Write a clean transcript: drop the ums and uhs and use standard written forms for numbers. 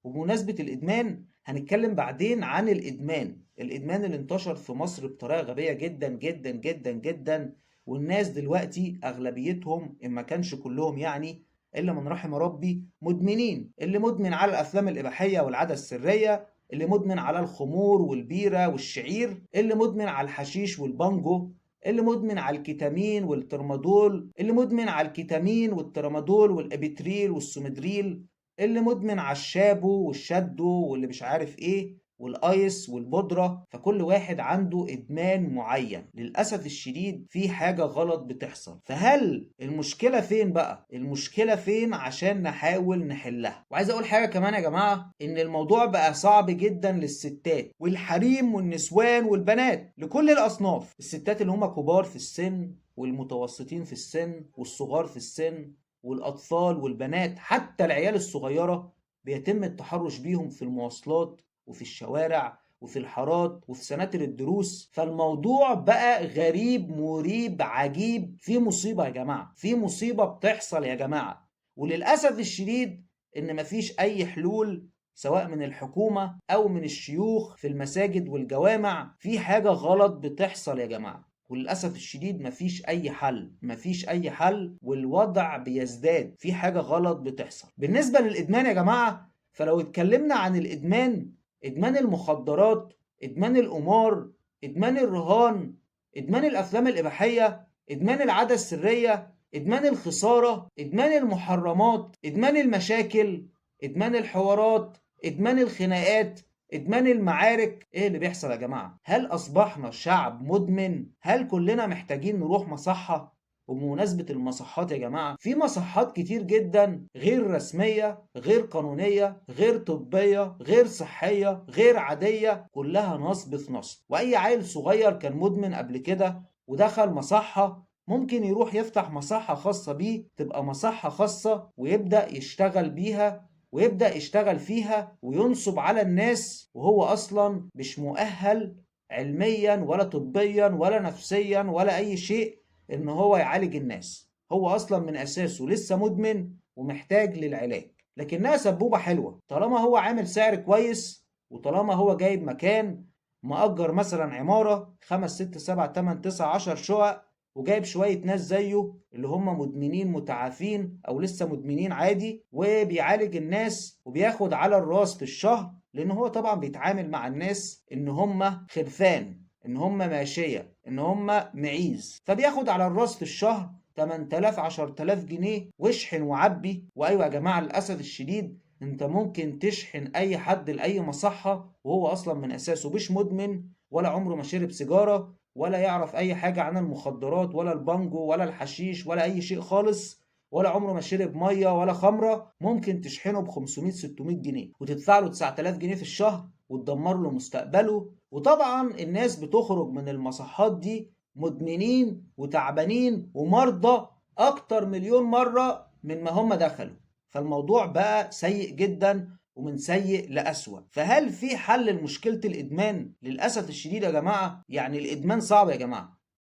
وبمناسبة الإدمان هنتكلم بعدين عن الإدمان اللي انتشر في مصر بطريقة غبية جدا جدا جدا جدا. والناس دلوقتي أغلبيتهم إن ما كانش كلهم يعني إلا من رحم ربي مدمنين. اللي مدمن على الأفلام الإباحية والعادة السرية، اللي مدمن على الخمور والبيرة والشعير، اللي مدمن على الحشيش والبانجو، اللي مدمن على الكيتامين والترمادول، اللي مدمن على الكيتامين والترامادول والابيتريل والسومدريل، اللي مدمن على الشابو والشدو واللي مش عارف ايه والايس والبودرة. فكل واحد عنده ادمان معين. للاسف الشديد في حاجة غلط بتحصل. فهل المشكلة فين بقى؟ المشكلة فين عشان نحاول نحلها؟ وعايز اقول حاجة كمان يا جماعة، ان الموضوع بقى صعب جدا للستات والحريم والنسوان والبنات، لكل الاصناف. الستات اللي هم كبار في السن والمتوسطين في السن والصغار في السن والأطفال والبنات، حتى العيال الصغيرة بيتم التحرش بيهم في المواصلات وفي الشوارع وفي الحارات وفي سناتر الدروس. فالموضوع بقى غريب مريب عجيب. في مصيبة يا جماعة، في مصيبة بتحصل يا جماعة. وللأسف الشديد إن مفيش أي حلول، سواء من الحكومة أو من الشيوخ في المساجد والجوامع. في حاجة غلط بتحصل يا جماعة، وللأسف الشديد مفيش أي حل والوضع بيزداد. في حاجة غلط بتحصل. بالنسبة للإدمان يا جماعة، فلو اتكلمنا عن الإدمان، إدمان المخدرات، إدمان القمار، إدمان الرهان، إدمان الأفلام الإباحية، إدمان العادة السرية، إدمان الخسارة، إدمان المحرمات، إدمان المشاكل، إدمان الحوارات، إدمان الخناقات، إدمان المعارك. إيه اللي بيحصل يا جماعة؟ هل أصبحنا شعب مدمن؟ هل كلنا محتاجين نروح مصحة؟ وبمناسبة المصحات يا جماعة، في مصحات كتير جدا غير رسمية، غير قانونية، غير طبية، غير صحية، غير عادية، كلها نصب في نصب. وأي عيل صغير كان مدمن قبل كده ودخل مصحة ممكن يروح يفتح مصحة خاصة بيه، تبقى مصحة خاصة، ويبدأ يشتغل بيها ويبدأ يشتغل فيها وينصب على الناس، وهو أصلا مش مؤهل علميا ولا طبيا ولا نفسيا ولا أي شيء إن هو يعالج الناس. هو أصلا من أساسه لسه مدمن ومحتاج للعلاج. لكنها سبوبة حلوة طالما هو عامل سعر كويس، وطالما هو جايب مكان مأجر مثلا عمارة 5 6 7 8 9 10 شقق، وجايب شوية ناس زيه اللي هم مدمنين متعافين أو لسه مدمنين عادي، وبيعالج الناس وبياخد على الراس في الشهر، لأن هو طبعا بيتعامل مع الناس إن هم خرفان، إن هم ماشية، إن هم معيز، فبياخد على الراس في الشهر 8000 10000 جنيه واشحن وعبي. وأيوة يا جماعة، للأسف الشديد انت ممكن تشحن اي حد لاي مصحة وهو اصلا من اساسه مش مدمن، ولا عمره ما شرب سيجارة، ولا يعرف اي حاجة عن المخدرات ولا البانجو ولا الحشيش ولا اي شيء خالص، ولا عمره ما شرب مية ولا خمرة. ممكن تشحنه ب 500 600 جنيه وتدفع له 9000 جنيه في الشهر وتدمر له مستقبله. وطبعا الناس بتخرج من المصحات دي مدمنين وتعبانين ومرضى اكتر مليون مرة من ما هم دخلوا. فالموضوع بقى سيء جدا ومن سيء لأسوأ. فهل في حل لمشكلة الإدمان؟ للأسف الشديد يا جماعة يعني الإدمان صعب يا جماعة.